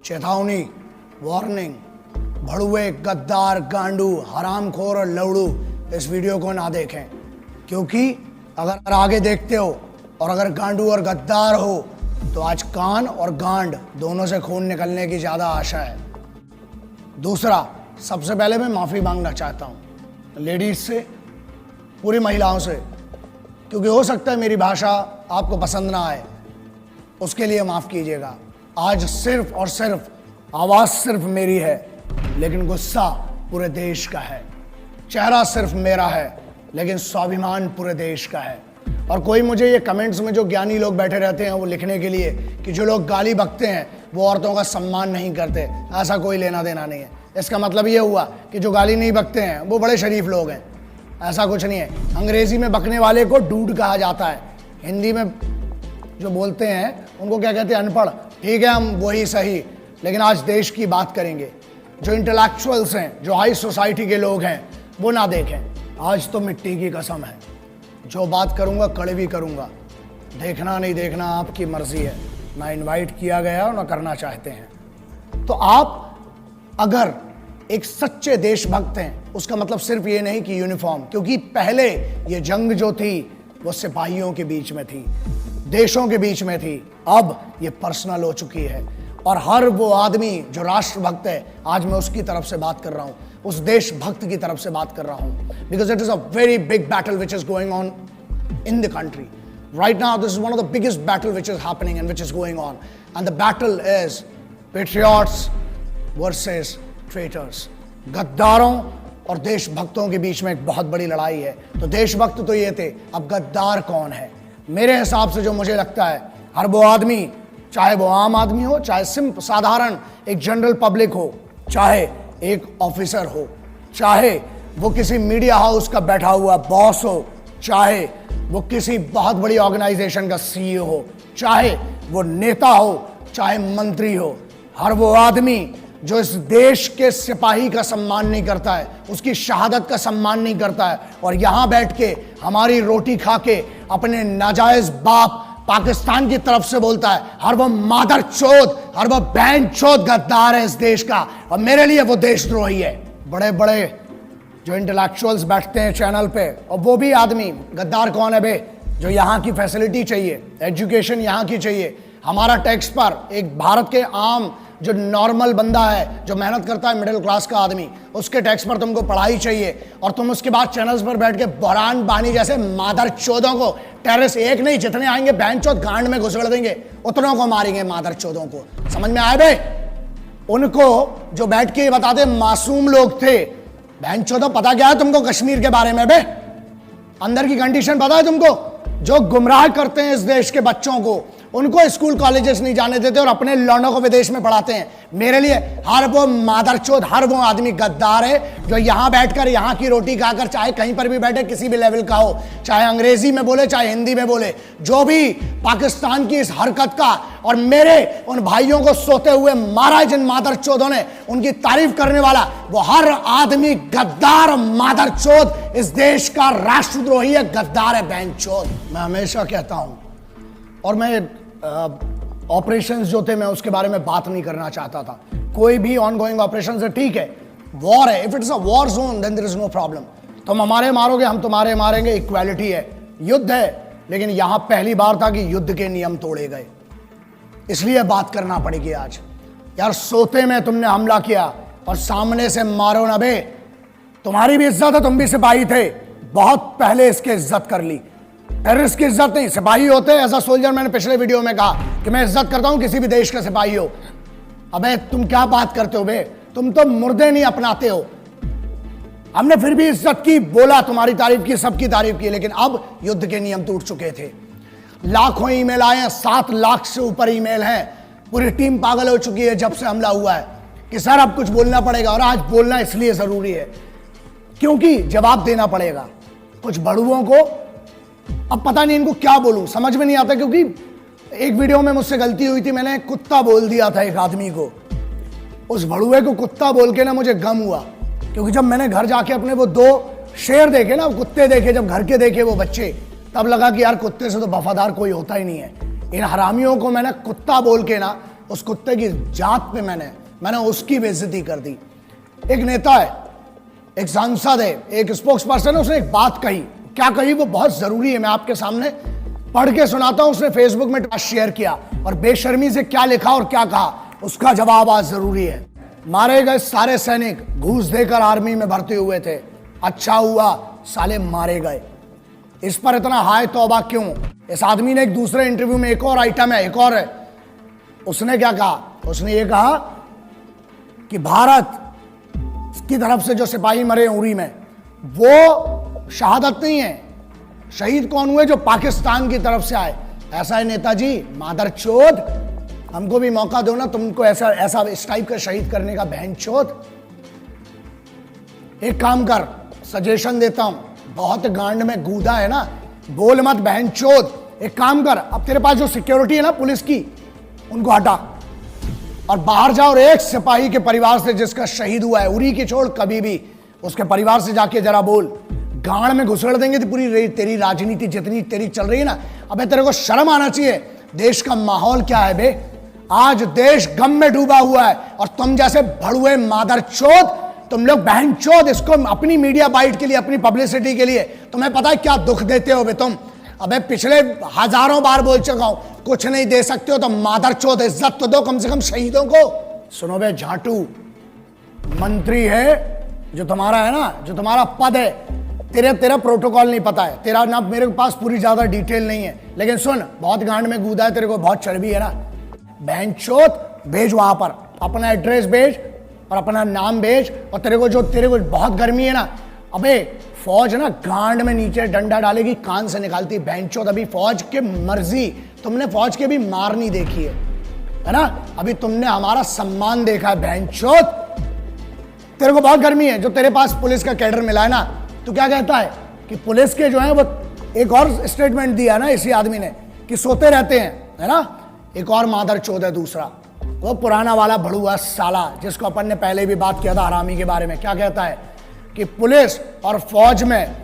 चेतावनी, वार्निंग, भड़ुए, गद्दार, गांडू, हरामखोर और लवड़ू इस वीडियो को ना देखें, क्योंकि अगर आगे देखते हो और अगर गांडू और गद्दार हो तो आज कान और गांड दोनों से खून निकलने की ज़्यादा आशा है। दूसरा, सबसे पहले मैं माफ़ी मांगना चाहता हूँ लेडीज से, पूरी महिलाओं से, क्योंकि हो सकता है मेरी भाषा आपको पसंद ना आए, उसके लिए माफ़ कीजिएगा। आज सिर्फ और सिर्फ आवाज़ सिर्फ मेरी है, लेकिन गुस्सा पूरे देश का है। चेहरा सिर्फ मेरा है, लेकिन स्वाभिमान पूरे देश का है। और कोई मुझे ये कमेंट्स में जो ज्ञानी लोग बैठे रहते हैं वो लिखने के लिए कि जो लोग गाली बकते हैं वो औरतों का सम्मान नहीं करते, ऐसा कोई लेना देना नहीं है। इसका मतलब ये हुआ कि जो गाली नहीं बकते हैं वो बड़े शरीफ लोग हैं, ऐसा कुछ नहीं है। अंग्रेजी में बकने वाले को डूड कहा जाता है, हिंदी में जो बोलते हैं उनको क्या कहते हैं, अनपढ़। ठीक है, हम वही सही, लेकिन आज देश की बात करेंगे। जो इंटेलेक्चुअल्स हैं, जो हाई सोसाइटी के लोग हैं, वो ना देखें। आज तो मिट्टी की कसम है, जो बात करूंगा कड़वी करूंगा, देखना नहीं देखना आपकी मर्जी है, ना इनवाइट किया गया और ना करना चाहते हैं। तो आप अगर एक सच्चे देशभक्त हैं, उसका मतलब सिर्फ ये नहीं कि यूनिफॉर्म, क्योंकि पहले ये जंग जो थी वो सिपाहियों के बीच में थी, देशों के बीच में थी, अब ये पर्सनल हो चुकी है। और हर वो आदमी जो राष्ट्रभक्त है, आज मैं उसकी तरफ से बात कर रहा हूं, उस देशभक्त की तरफ से बात कर रहा हूं, because it is a very big battle which is going on in the country right now. This is one of the biggest battle which is happening and which is going on, and the battle is patriots versus traitors. गद्दारों और देशभक्तों के बीच में एक बहुत बड़ी लड़ाई है। तो देशभक्त तो ये थे, अब गद्दार कौन है? मेरे हिसाब से जो मुझे लगता है, हर वो आदमी, चाहे वो आम आदमी हो, चाहे सिंपल साधारण एक जनरल पब्लिक हो, चाहे एक ऑफिसर हो, चाहे वो किसी मीडिया हाउस का बैठा हुआ बॉस हो, चाहे वो किसी बहुत बड़ी ऑर्गेनाइजेशन का सीईओ हो, चाहे वो नेता हो, चाहे मंत्री हो, हर वो आदमी जो इस देश के सिपाही का सम्मान नहीं करता है, उसकी शहादत का सम्मान नहीं करता है, और यहां बैठ के हमारी रोटी खा के अपने नाजायज बाप पाकिस्तान की तरफ से बोलता है, हर वो मादर चोद, हर वो बहन चोद गद्दार है इस देश का, और मेरे लिए वो देशद्रोही है। बड़े बड़े जो इंटेलेक्चुअल्स बैठते हैं चैनल पे, और वो भी आदमी, गद्दार कौन है बे? जो यहाँ की फैसिलिटी चाहिए, एजुकेशन यहाँ की चाहिए, हमारा टैक्स पर एक भारत के आम जो नॉर्मल बंदा है, जो मेहनत करता है, मिडिल क्लास का आदमी, उसके टैक्स पर तुमको पढ़ाई चाहिए, और तुम उसके बाद चैनल्स पर बैठ के बहरान बानी जैसे मादर चौदों को, टेररिस्ट एक नहीं जितने आएंगे बहन चौथ गांड में घुसड़ देंगे, उतनों को मारेंगे मादर चौदों को। समझ में आए बे? उनको जो बैठ के बताते मासूम लोग थे, बहन चौदों पता क्या है तुमको कश्मीर के बारे में बे? अंदर की कंडीशन पता है तुमको? जो गुमराह करते हैं इस देश के बच्चों को, उनको स्कूल कॉलेजेस नहीं जाने देते और अपने लौंडों को विदेश में पढ़ाते हैं। मेरे लिए हर वो मादरचोद, हर वो आदमी गद्दार है जो यहां बैठकर यहाँ की रोटी खाकर, चाहे कहीं पर भी बैठे, किसी भी लेवल का हो, चाहे अंग्रेजी में बोले चाहे हिंदी में बोले, जो भी पाकिस्तान की इस हरकत का और मेरे उन भाइयों को सोते हुए मारा जिन मादरचोदों ने, उनकी तारीफ करने वाला वो हर आदमी गद्दार मादरचोद इस देश का राष्ट्रद्रोही है, गद्दार है, बहनचोद। मैं हमेशा कहता हूं, और मैं ऑपरेशंस जो थे मैं उसके बारे में बात नहीं करना चाहता था। कोई भी ऑनगोइंग ऑपरेशन है, ठीक है, वॉर है, if it's a war zone then there is no problem. तुम हमारे मारोगे, हम तुम्हारे मारेंगे, इक्वालिटी है, युद्ध है। लेकिन यहां पहली बार था कि युद्ध के नियम तोड़े गए, इसलिए बात करना पड़ेगी आज। यार सोते में तुमने हमला किया और सामने से मारो ना बे, तुम्हारी भी इज्जत है, तुम भी सिपाही थे, बहुत पहले इसकी इज्जत कर ली। टेररिस्ट की इज्जत नहीं, सिपाही होते हैं। एज अ सोल्जर मैंने पिछले वीडियो में कहा कि मैं इज्जत करता हूं किसी भी देश का सिपाही हो। अबे तुम क्या बात करते हो बे? तुम तो मुर्दे नहीं अपनाते हो। हमने फिर भी इज्जत की, बोला, तुम्हारी तारीफ की, सबकी तारीफ की, लेकिन अब युद्ध के नियम टूट चुके थे। लाखों ईमेल आए हैं, 7 लाख से ऊपर ईमेल हैं। पूरी टीम पागल हो चुकी है जब से हमला हुआ है कि सर अब कुछ बोलना पड़ेगा, और आज बोलना इसलिए जरूरी है क्योंकि जवाब देना पड़ेगा। कुछ बड़ुओं को अब पता नहीं इनको क्या बोलूं, समझ में नहीं आता, क्योंकि एक वीडियो में मुझसे गलती हुई थी, मैंने कुत्ता बोल दिया था एक आदमी को। उस भड़ुए को कुत्ता बोल के ना मुझे गम हुआ, क्योंकि जब मैंने घर जाके अपने वो 2 शेर देखे ना, कुत्ते देखे, जब घर के देखे वो बच्चे, तब लगा कि यार कुत्ते से तो वफादार कोई होता ही नहीं है। इन हरामियों को मैंने कुत्ता बोल के ना उस कुत्ते की जात पे मैंने उसकी बेइज्जती कर दी। एक नेता है, एक सांसद है, एक स्पोक्स पर्सन है, उसने एक बात कही। क्या कही वो बहुत जरूरी है, मैं आपके सामने पढ़ के सुनाता हूं। उसने फेसबुक में शेयर किया और बेशर्मी से क्या लिखा और क्या कहा, उसका जवाब आज जरूरी है। मारे गए सारे सैनिक घूस देकर आर्मी में भर्ती हुए थे, अच्छा हुआ साले मारे गए। इस पर इतना हाय तौबा क्यों? इस आदमी ने एक दूसरे इंटरव्यू में, एक और आइटम है, एक और है, उसने क्या कहा? उसने ये कहा कि भारत की तरफ से जो सिपाही मरे उरी में, वो शहादत नहीं है। शहीद कौन हुए? जो पाकिस्तान की तरफ से आए। ऐसा है नेताजी, मादरचोद, हमको भी मौका दो ना, तुमको ऐसा इस टाइप का शहीद करने का, बहनचोद। एक काम कर, सजेशन देता हूं, बहुत गांड में गूदा है ना, बोल मत बहनचोद। एक काम कर, अब तेरे पास जो सिक्योरिटी है ना पुलिस की, उनको हटा और बाहर जा और एक सिपाही के परिवार से जिसका शहीद हुआ है, उरी की छोड़, कभी भी उसके परिवार से जाके जरा बोल। गांड में घुसड़ देंगे तो पूरी तेरी राजनीति जितनी तेरी चल रही है ना, अबे तेरे को शर्म आना चाहिए। देश का माहौल क्या है बे? आज देश गम में डूबा हुआ है और तुम जैसे भड़ुए मादरचोद, तुम लोग बहनचोद इसको अपनी मीडिया बाइट के लिए, अपनी पब्लिसिटी के लिए, तुम्हें पता है क्या दुख देते हो बे तुम? अबे पिछले हजारों बार बोल चुका हूं, कुछ नहीं दे सकते हो तो मादरचोद इज्जत तो दो कम से कम शहीदों को। सुनो बे झाटू, मंत्री है जो तुम्हारा है ना, जो तुम्हारा पद है, तेरा प्रोटोकॉल नहीं पता है, तेरा ना मेरे पास पूरी ज्यादा डिटेल नहीं है, लेकिन सुन, बहुत गांड में गूदा है, तेरे को बहुत चर्बी है ना, बहनचोद भेज वहां पर, अपना एड्रेस भेज और अपना नाम भेज। और तेरे को बहुत गर्मी है ना, अबे फौज ना गांड में नीचे डंडा डालेगी, कान से निकालती बहनचोद। अभी फौज के मर्जी, तुमने फौज के भी मार नहीं देखी है ना, अभी तुमने हमारा सम्मान देखा है बहनचोद। तेरे को बहुत गर्मी है, जो तेरे पास पुलिस का कैडर मिला है ना, तो क्या कहता है कि पुलिस के जो है वो, एक और स्टेटमेंट दिया ना इसी आदमी ने कि सोते रहते हैं, है ना। एक और मादरचोद है दूसरा, वो पुराना वाला भड़ुआ साला जिसको अपन ने पहले भी बात किया था हरामी के बारे में। क्या कहता है कि पुलिस और फौज में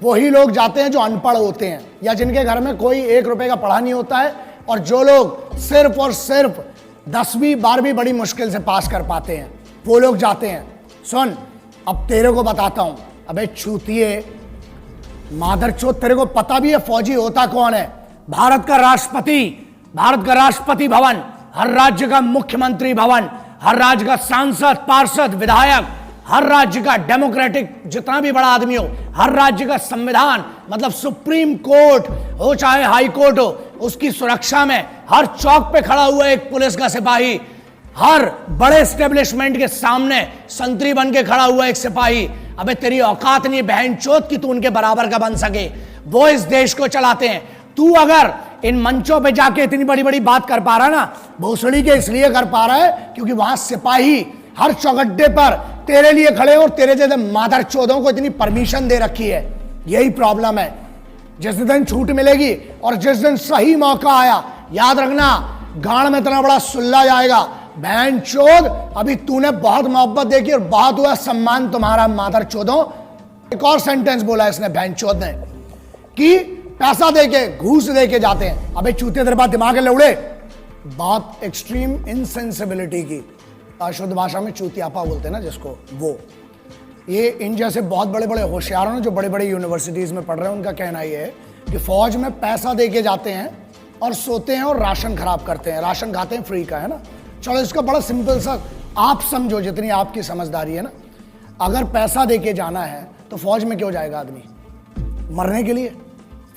वही लोग जाते हैं जो अनपढ़ होते हैं या जिनके घर में कोई 1 रुपए का पढ़ा नहीं होता है, और जो लोग सिर्फ और सिर्फ 10वीं 12वीं बड़ी मुश्किल से पास कर पाते हैं, वो लोग जाते हैं। सुन, अब तेरे को बताता हूं, अबे छूतिए मादरचोद, तेरे को पता भी है फौजी होता कौन है? भारत का राष्ट्रपति, भारत का राष्ट्रपति भवन, हर राज्य का मुख्यमंत्री भवन, हर राज्य का सांसद, पार्षद, विधायक, हर राज्य का डेमोक्रेटिक जितना भी बड़ा आदमी हो, हर राज्य का संविधान, मतलब सुप्रीम कोर्ट हो चाहे हाई कोर्ट हो, उसकी सुरक्षा में हर चौक पे खड़ा हुआ एक पुलिस का सिपाही, हर बड़े एस्टेब्लिशमेंट के सामने संतरी बन के खड़ा हुआ एक सिपाही। अबे तेरी औकात नहीं बहनचोद कि तू उनके बराबर का बन सके। वो इस देश को चलाते हैं। तू अगर इन मंचों पे जाके इतनी बड़ी बड़ी बात कर पा रहा ना, भोसड़ी के इसलिए कर पा रहा है क्योंकि वहां सिपाही हर चौगड्डे पर तेरे लिए खड़े और तेरे जैसे मादरचोदों को इतनी परमिशन दे रखी है। यही प्रॉब्लम है। जिस दिन छूट मिलेगी और जिस दिन सही मौका आया, याद रखना गांड में इतना बड़ा सुल्ला जाएगा। बहनचोद, अभी तूने बहुत मोहब्बत देखी और बहुत हुआ सम्मान तुम्हारा मादरचोदों। एक और सेंटेंस बोला इसने बहनचोद ने कि पैसा देके, घूस देके जाते हैं। अबे चूते तेरे पास दिमाग है लौड़े? बात एक्सट्रीम इनसेंसिबिलिटी की, शुद्ध भाषा में चूतियापा बोलते हैं ना जिसको, वो ये इन जैसे बहुत बड़े बड़े होशियारों ने जो बड़े बड़े यूनिवर्सिटीज में पढ़ रहे हैं, उनका कहना ये है कि फौज में पैसा देके जाते हैं और सोते हैं और राशन खराब करते हैं, राशन खाते हैं फ्री का, है ना। चलो इसका बड़ा सिंपल सा आप समझो, जितनी आपकी समझदारी है ना, अगर पैसा देके जाना है तो फौज में क्यों जाएगा आदमी? मरने के लिए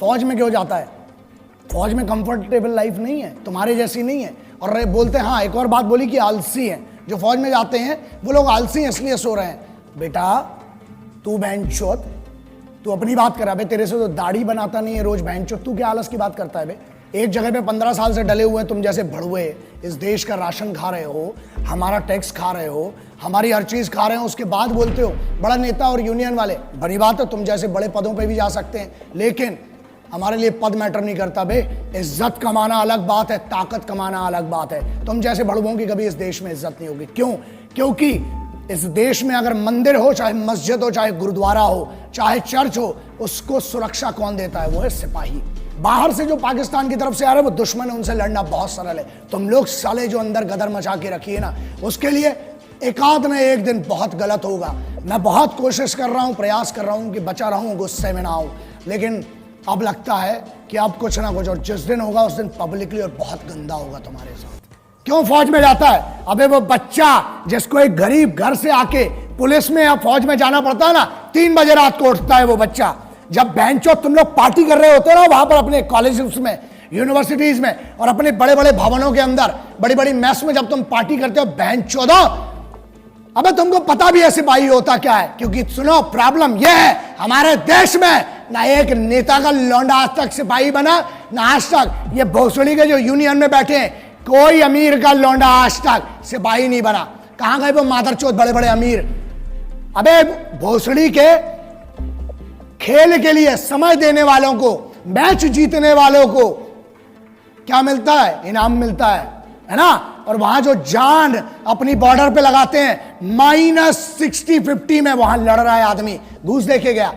फौज में क्यों जाता है? फौज में कंफर्टेबल लाइफ नहीं है, तुम्हारे जैसी नहीं है। और बोलते हैं, हाँ एक और बात बोली कि आलसी है जो फौज में जाते हैं, वो लोग आलसी हैं इसलिए सो रहे हैं। बेटा तू बहनचोद, तू अपनी बात करा बे, तेरे से तो दाढ़ी बनाता नहीं है रोज बहनचोद, तू क्या आलस की बात करता है बे? एक जगह पे 15 साल से डले हुए तुम जैसे भड़ुए, इस देश का राशन खा रहे हो, हमारा टैक्स खा रहे हो, हमारी हर चीज खा रहे हो, उसके बाद बोलते हो बड़ा नेता और यूनियन वाले। बड़ी बात है, तुम जैसे बड़े पदों पे भी जा सकते हैं, लेकिन हमारे लिए पद मैटर नहीं करता बे। इज्जत कमाना अलग बात है, ताकत कमाना अलग बात है। तुम जैसे भड़ुओं की कभी इस देश में इज्जत नहीं होगी। क्यों? क्योंकि इस देश में अगर मंदिर हो, चाहे मस्जिद हो, चाहे गुरुद्वारा हो, चाहे चर्च हो, उसको सुरक्षा कौन देता है? वो है सिपाही। बाहर से जो पाकिस्तान की तरफ से आ रहे हैं वो दुश्मन है, उनसे लड़ना बहुत सरल है। तुम लोग साले जो अंदर गदर मचा के रखिए ना, उसके लिए एकाध न एक दिन बहुत गलत होगा। मैं बहुत कोशिश कर रहा हूं, प्रयास कर रहा हूं कि बचा रहूं, गुस्से में ना आऊं, लेकिन अब लगता है कि अब कुछ ना कुछ, और जिस दिन होगा उस दिन पब्लिकली और बहुत गंदा होगा तुम्हारे साथ। क्यों फौज में जाता है? अबे वो बच्चा जिसको एक गरीब घर से आके पुलिस में या फौज में जाना पड़ता है ना, 3 बजे रात को उठता है वो बच्चा। जब बेंचो तुम लोग पार्टी कर रहे होते हो ना वहां पर अपने कॉलेज में, यूनिवर्सिटीज में और अपने बड़े बड़े भवनों के अंदर, बड़ी बड़ी मेस में जब तुम पार्टी करते हो बेंचो दो, अबे तुमको पता भी है सिपाही होता क्या है? क्योंकि सुनो, प्रॉब्लम यह है हमारे देश में ना एक नेता का लौंडा आज तक सिपाही बना, ना आज तक ये भोसड़ी के जो यूनियन में बैठे हैं कोई अमीर का लौंडा आज तक सिपाही नहीं बना। कहां गए वो मादरचोद बड़े बड़े अमीर? अबे भोसड़ी के खेल के लिए समय देने वालों को, मैच जीतने वालों को क्या मिलता है? इनाम मिलता है ना? और वहां जो जान अपनी बॉर्डर पे लगाते हैं, -60-50 में वहां लड़ रहा है आदमी, घूस देके गया।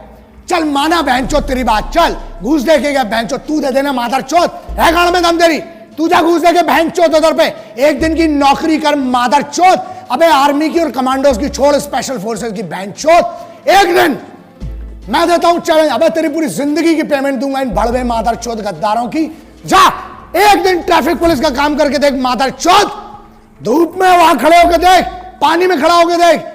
चल माना बहनचोद तेरी बात, चल घूस देके गया बहनचोद, तू दे देना मादरचोद, है गाड़ में दम तेरी, तू जा घूस देके बहनचोद उधर पे, एक दिन की नौकरी कर मादरचोद। अबे आर्मी की और कमांडोज की छोड़, स्पेशल फोर्सेस की बहनचोद, एक दिन मैं देता हूं चैलेंज, अबे तेरी पूरी जिंदगी की पेमेंट दूंगा इन बड़वे मादरचोद गद्दारों की। जा एक दिन ट्रैफिक पुलिस का काम करके देख मादरचोद, धूप में वहां खड़े होकर देख, पानी में खड़ा होकर देख,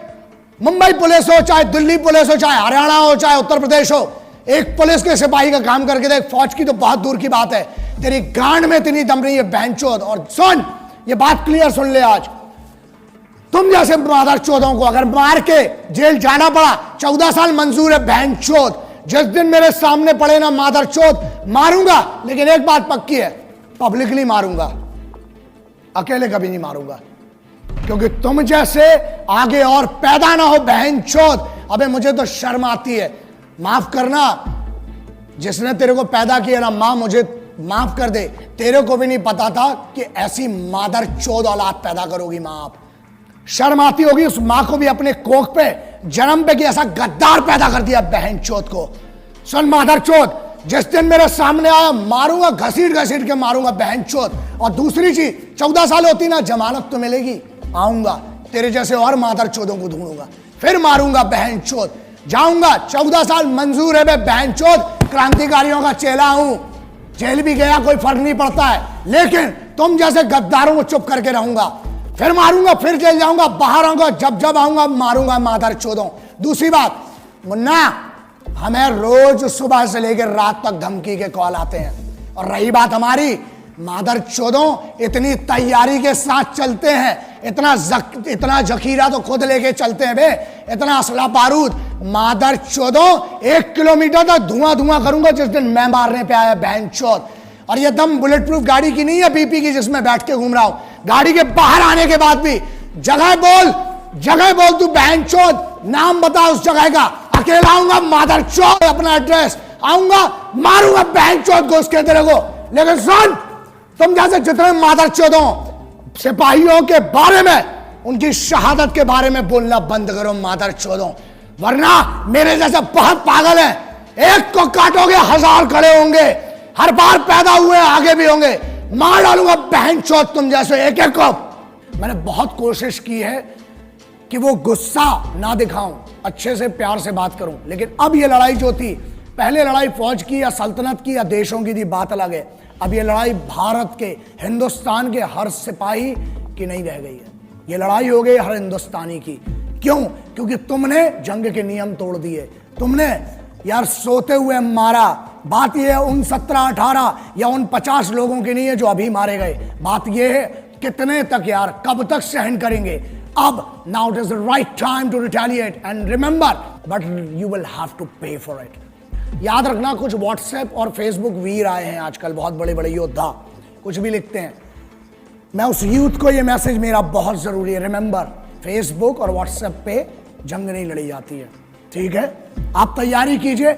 मुंबई पुलिस हो, चाहे दिल्ली पुलिस हो, चाहे हरियाणा हो, चाहे उत्तर प्रदेश हो, एक पुलिस के सिपाही का काम करके देख। फौज की तो बहुत दूर की बात है, तेरी गांड में इतनी दम रही है बहनचोद। और सुन, ये बात क्लियर सुन ले, आज तुम जैसे मादरचोदों को अगर मार के जेल जाना पड़ा, 14 साल मंजूर है बहनचोद। जिस दिन मेरे सामने पड़े ना मादरचोद, मारूंगा, लेकिन एक बात पक्की है, पब्लिकली मारूंगा, अकेले कभी नहीं मारूंगा, क्योंकि तुम जैसे आगे और पैदा ना हो बहनचोद। अबे मुझे तो शर्म आती है, माफ करना, जिसने तेरे को पैदा किया ना मां, मुझे माफ कर दे, तेरे को भी नहीं पता था कि ऐसी मादरचोद औलाद पैदा करोगी मां आप। शर्म आती होगी उस मां को भी अपने कोख पे जन्म पे कि ऐसा गद्दार पैदा कर दिया बहनचोद को। सुन मादरचोद, जिस दिन मेरे सामने आया मारूंगा, घसीट घसीट के मारूंगा बहनचोद। और दूसरी चीज, 14 साल होती ना, जमानत तो मिलेगी, आऊंगा तेरे जैसे और मादरचोदों को ढूंढूंगा, फिर मारूंगा बहनचोद, जाऊंगा। 14 साल मंजूर है बे बहनचोद, क्रांतिकारियों का चेला हूं, जेल भी गया कोई फर्क नहीं पड़ता है, लेकिन तुम जैसे गद्दारों को चुप करके रहूंगा, फिर मारूंगा, फिर जेल जाऊंगा, बाहर आऊंगा, जब जब आऊंगा मारूंगा मादरचोदों। दूसरी बात मुन्ना, हमें रोज सुबह से लेकर रात तक धमकी के कॉल आते हैं, और रही बात हमारी, मादरचोदों इतनी तैयारी के साथ चलते हैं, इतना जखीरा तो खुद लेके चलते हैं बे, इतना असला बारूद। मादरचोदों 1 किलोमीटर तक धुआं धुआं करूंगा जिस दिन मैं मारने पे आया बहनचोद। और ये दम बुलेट प्रूफ गाड़ी की नहीं है, बीपी की, जिसमें बैठ के घूम रहा हूं। गाड़ी के बाहर आने के बाद भी जगह बोल तू बहनचोद, नाम बता उस जगह का, अकेला आऊंगा मादरचोद, अपना एड्रेस आऊंगा, मारूंगा बहनचोद घुस के तेरे को। लेकिन सुन, तुम जैसे जितने मादरचोदों सिपाहियों के बारे में, उनकी शहादत के बारे में बोलना बंद करो मादरचोदों, वरना मेरे जैसे बहुत पागल है, एक को काटोगे 1000 खड़े होंगे, हर बार पैदा हुए आगे भी होंगे, मार डालूंगा बहनचोद तुम जैसे एक एक को। मैंने बहुत कोशिश की है कि वो गुस्सा ना दिखाऊं, अच्छे से प्यार से बात करूं, लेकिन अब ये लड़ाई जो थी, पहले लड़ाई फौज की या सल्तनत की या देशों की थी, बात अलग है। अब ये लड़ाई भारत के, हिंदुस्तान के हर सिपाही की नहीं रह गई है, ये लड़ाई हो गई हर हिंदुस्तानी की। क्यों? क्योंकि तुमने जंग के नियम तोड़ दिए, तुमने यार सोते हुए मारा। बात यह है उन 17-18 या उन 50 लोगों की नहीं है जो अभी मारे गए, बात यह है कितने तक यार, कब तक सहन करेंगे। अब now it is the right time to retaliate and remember, but you will have to pay for it. याद रखना, कुछ व्हाट्सएप और फेसबुक वीर आए हैं आजकल, बहुत बड़े बड़े योद्धा, कुछ भी लिखते हैं। मैं उस यूथ को ये मैसेज मेरा बहुत जरूरी है, रिमेंबर, फेसबुक और व्हाट्सएप पे जंग नहीं लड़ी जाती है, ठीक है? आप तैयारी कीजिए,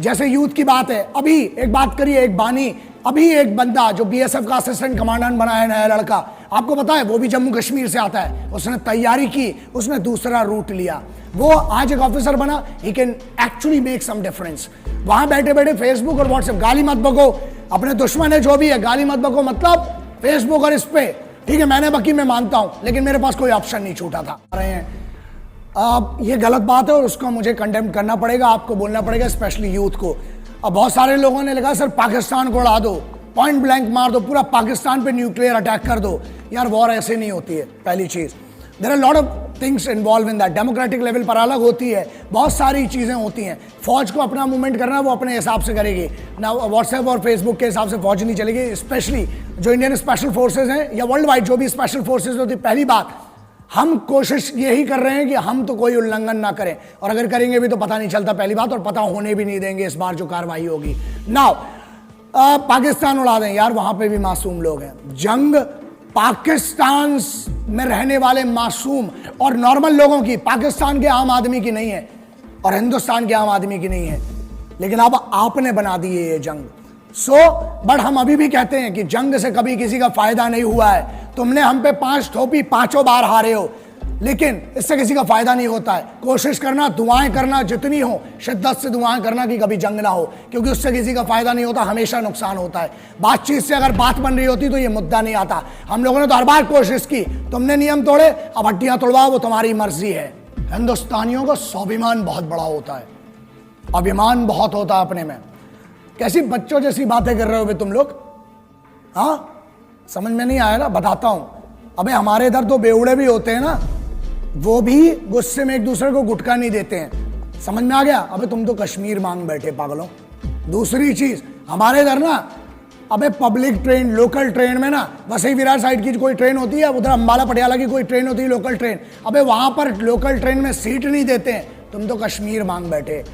जैसे यूथ की बात है, अभी एक बात करिए, एक बानी, अभी एक बंदा जो बीएसएफ का असिस्टेंट कमांडेंट बना है, नया लड़का, आपको पता है वो भी जम्मू कश्मीर से आता है, उसने तैयारी की, उसने दूसरा रूट लिया, वो आज एक ऑफिसर बना, he can actually make some difference. वहां बैठे बैठे फेसबुक और व्हाट्सएप, गाली मत बको, अपने दुश्मन है जो भी है, गाली मत बको, मतलब फेसबुक और इस पे, ठीक है, मैंने बकी, मैं मानता हूं, लेकिन मेरे पास कोई ऑप्शन नहीं छूटा था। रहे हैं ये गलत बात है और उसको मुझे कंडेम करना पड़ेगा, आपको बोलना पड़ेगा, स्पेशली यूथ को। अब बहुत सारे लोगों ने लिखा सर पाकिस्तान को उड़ा दो, पॉइंट ब्लैंक मार दो, पूरा पाकिस्तान पे न्यूक्लियर अटैक कर दो। यार वॉर ऐसे नहीं होती है, पहली चीज। There are lot of things involve in that. Democratic level पर अलग होती है, बहुत सारी चीजें होती हैं। फौज को अपना मूवमेंट करना है, वो अपने हिसाब से करेगी ना, व्हाट्सएप और फेसबुक के हिसाब से फौज नहीं चलेगी। स्पेशली जो इंडियन स्पेशल फोर्सेज हैं या वर्ल्ड वाइड जो भी स्पेशल फोर्सेज होती है, पहली बात हम कोशिश यही कर रहे हैं कि हम तो कोई उल्लंघन ना करें, और अगर करेंगे भी तो पता नहीं चलता, पहली बात, और पता होने भी नहीं देंगे इस बार जो कार्रवाई होगी। नाउ पाकिस्तान उड़ा दें, यार वहां पे भी मासूम लोग हैं। जंग पाकिस्तान में रहने वाले मासूम और नॉर्मल लोगों की, पाकिस्तान के आम आदमी की नहीं है और हिंदुस्तान के आम आदमी की नहीं है, लेकिन अब आपने बना दी है ये जंग। बट हम अभी भी कहते हैं कि जंग से कभी किसी का फायदा नहीं हुआ है। तुमने हम पे 5 थोपी, 5 बार हारे हो, लेकिन इससे किसी का फायदा नहीं होता है। कोशिश करना, दुआएं करना जितनी हो, शिद्दत से दुआएं करना कि कभी जंग ना हो, क्योंकि उससे किसी का फायदा नहीं होता, हमेशा नुकसान होता है। बातचीत से अगर बात बन रही होती तो ये मुद्दा नहीं आता। हम लोगों ने तो हर बार कोशिश की, तुमने नियम तोड़े, अब हड्डियां तोड़वाओ, वो तुम्हारी मर्जी है। हिंदुस्तानियों का स्वाभिमान बहुत बड़ा होता है, अभिमान बहुत होता है अपने में। कैसी बच्चों जैसी बातें कर रहे हो तुम लोग, हाँ समझ में नहीं आया ना, बताता हूं। अबे हमारे इधर तो बेवड़े भी होते हैं ना, वो भी गुस्से में एक दूसरे को गुटखा नहीं देते हैं, समझ में आ गया। अबे तुम तो कश्मीर मांग बैठे पागलों। दूसरी चीज, हमारे इधर ना, अबे पब्लिक ट्रेन, लोकल ट्रेन में ना, वसई विरार साइड की कोई ट्रेन होती है, उधर अंबाला पटियाला की कोई ट्रेन होती है लोकल ट्रेन, अबे वहां पर लोकल ट्रेन में सीट नहीं देते हैं, तुम तो कश्मीर मांग बैठे।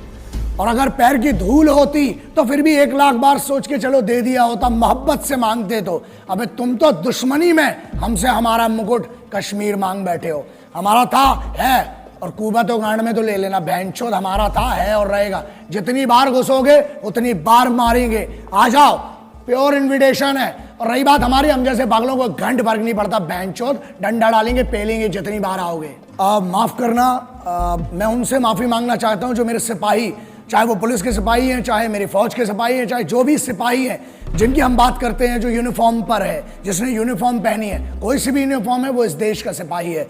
और अगर पैर की धूल होती तो फिर भी 1 लाख बार सोच के चलो दे दिया होता, मोहब्बत से मांगते तो। अबे तुम तो दुश्मनी में हमसे हमारा मुकुट कश्मीर मांग बैठे हो। हमारा था, है, और कुबत और गांड में तो ले लेना, बहनचोद हमारा था, है और रहेगा। जितनी बार घुसोगे उतनी बार मारेंगे, आ जाओ, प्योर इन्विटेशन है। और रही बात हमारी, हम जैसे पागलों को घंट फर्क नहीं पड़ता, बहनचोद डंडा डालेंगे, पेलेंगे जितनी बार आओगे। माफ करना, मैं उनसे माफी मांगना चाहता हूं जो मेरे सिपाही, चाहे वो पुलिस के सिपाही हैं, चाहे मेरी फौज के सिपाही हैं, चाहे जो भी सिपाही हैं जिनकी हम बात करते हैं, जो यूनिफॉर्म पर है, जिसने यूनिफॉर्म पहनी है, कोई सी भी यूनिफॉर्म है, वो इस देश का सिपाही है।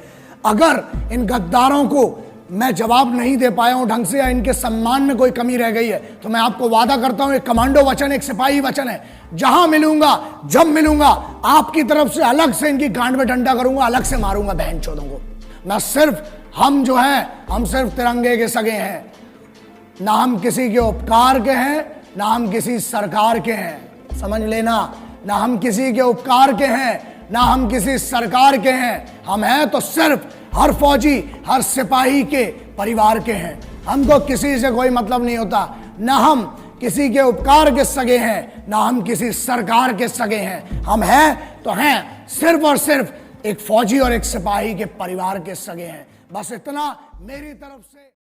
अगर इन गद्दारों को मैं जवाब नहीं दे पाया हूं ढंग से, या इनके सम्मान में कोई कमी रह गई है, तो मैं आपको वादा करता हूं, एक कमांडो वचन, एक सिपाही वचन है, जहां मिलूंगा, जब मिलूंगा, आपकी तरफ से अलग से इनकी गांड में डंडा करूंगा, अलग से मारूंगा बहनचोदों को। मैं सिर्फ, हम जो हैं, हम सिर्फ तिरंगे के सगे हैं, ना हम किसी के उपकार के हैं, ना हम किसी सरकार के हैं, समझ लेना। ना हम किसी के उपकार के हैं, ना हम किसी सरकार के हैं, हम हैं तो सिर्फ हर फौजी, हर सिपाही के परिवार के हैं। हमको किसी से कोई मतलब नहीं होता, ना हम किसी के उपकार के सगे हैं, ना हम किसी सरकार के सगे हैं। हम हैं तो हैं सिर्फ और सिर्फ एक फौजी और एक सिपाही के परिवार के सगे हैं, बस इतना मेरी तरफ से।